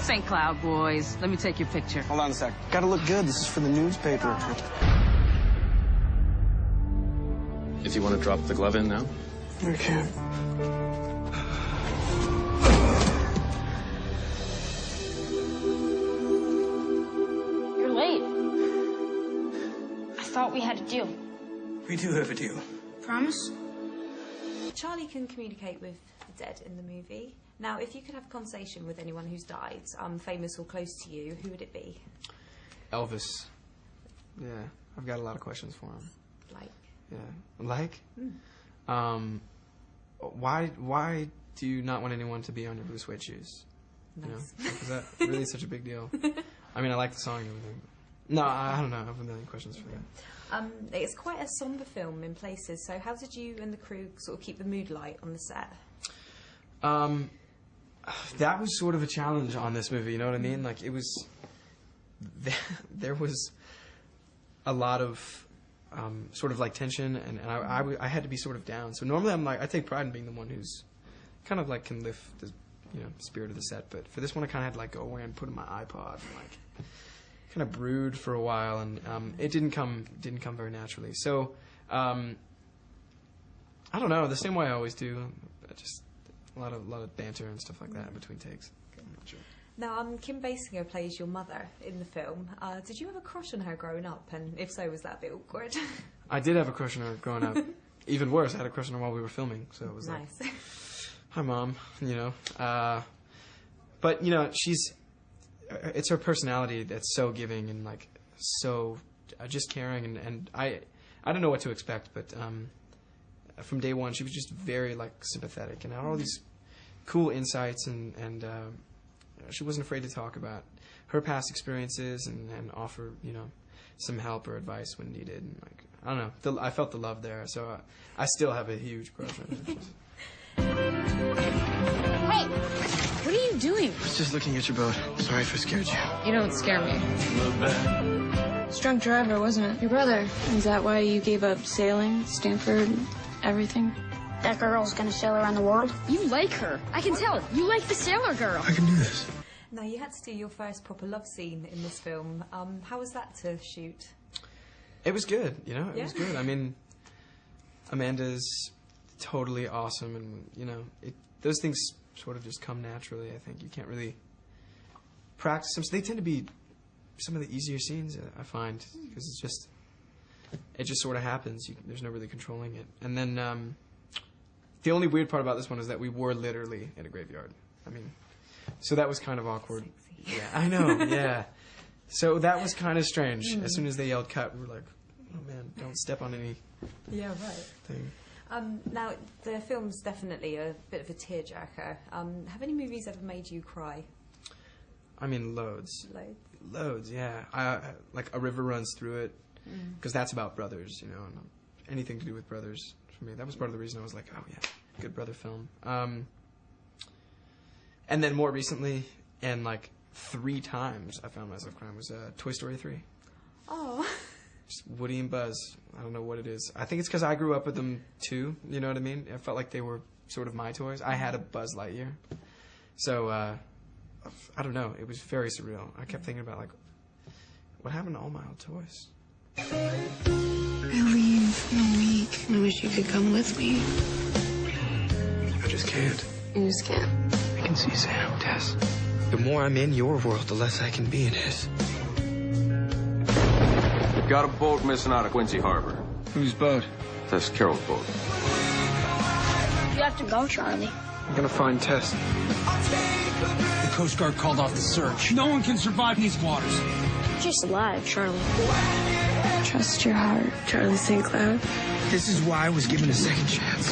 St. Cloud boys. Let me take your picture. Hold on a sec. Gotta look good. This is for the newspaper. If you want to drop the glove in now. Okay. You're late. I thought we had a deal. We do have a deal. Promise? Charlie can communicate with the dead in the movie. Now, if you could have a conversation with anyone who's died, famous or close to you, who would it be? Elvis. Yeah, I've got a lot of questions for him. Like? Yeah. Like? Why do you not want anyone to be on your blue suede shoes? Nice. You know? Like, is that really such a big deal? I mean, I like the song and everything. No, I don't know. I have a million questions for that. It's quite a somber film in places, so how did you and the crew sort of keep the mood light on the set? That was sort of a challenge on this movie, you know what I mean? Like, it was... There was a lot of sort of, like, tension, and I had to be sort of down. So normally I take pride in being the one who's kind of, like, can lift the, spirit of the set. But for this one, I kind of had to, like, go away and put in my iPod and, like, kind of brood for a while, and it didn't come very naturally. So, I don't know, the same way I always do. Just a lot of banter and stuff like that in between takes. I'm not sure. Now, Kim Basinger plays your mother in the film. Did you have a crush on her growing up? And if so, was that a bit awkward? I did have a crush on her growing up. Even worse, I had a crush on her while we were filming. So it was nice. Like, hi, Mom, But, it's her personality that's so giving and, like, so just caring. And I don't know what to expect, but from day one, she was just very, like, sympathetic and had all these cool insights, and she wasn't afraid to talk about her past experiences and offer, some help or advice when needed. And, like, I don't know, I felt the love there, so I still have a huge crush on her. Hey, what are you doing? I was just looking at your boat. Sorry if I scared you. You don't scare me. It's drunk driver, wasn't it? Your brother. Is that why you gave up sailing, Stanford, everything? That girl's gonna sail around the world. You like her. I can tell. You like the sailor girl. I can do this. Now, you had to do your first proper love scene in this film. How was that to shoot? It was good, It was good. I mean, Amanda's totally awesome, and, those things sort of just come naturally, I think. You can't really practice them. So they tend to be some of the easier scenes, I find, because it just sort of happens. There's no really controlling it. And then the only weird part about this one is that we were literally in a graveyard. I mean, so that was kind of awkward. Sexy. Yeah, I know, yeah. So that was kind of strange. As soon as they yelled cut, we were like, oh man, don't step on any thing. Now, the film's definitely a bit of a tearjerker. Have any movies ever made you cry? I mean, loads. Loads? Loads, yeah. Like, A River Runs Through It, because that's about brothers, and anything to do with brothers for me. That was part of the reason I was like, oh yeah, good brother film. And then more recently, and like 3 times I found myself crying, was Toy Story 3. Oh. Just Woody and Buzz. I don't know what it is. I think it's because I grew up with them too, you know what I mean? I felt like they were sort of my toys. I had a Buzz Lightyear. So, I don't know. It was very surreal. I kept thinking about, like, what happened to all my old toys? I leave in a week. I wish you could come with me. I just can't. You just can't. I can see Sam, Tess. The more I'm in your world, the less I can be in his. We've got a boat missing out of Quincy Harbor. Whose boat? That's Carol's boat. You have to go, Charlie. I'm gonna find Tess. The Coast Guard called off the search. No one can survive these waters. Just alive, Charlie. Trust your heart, Charlie St. Cloud. This is why I was given a second chance.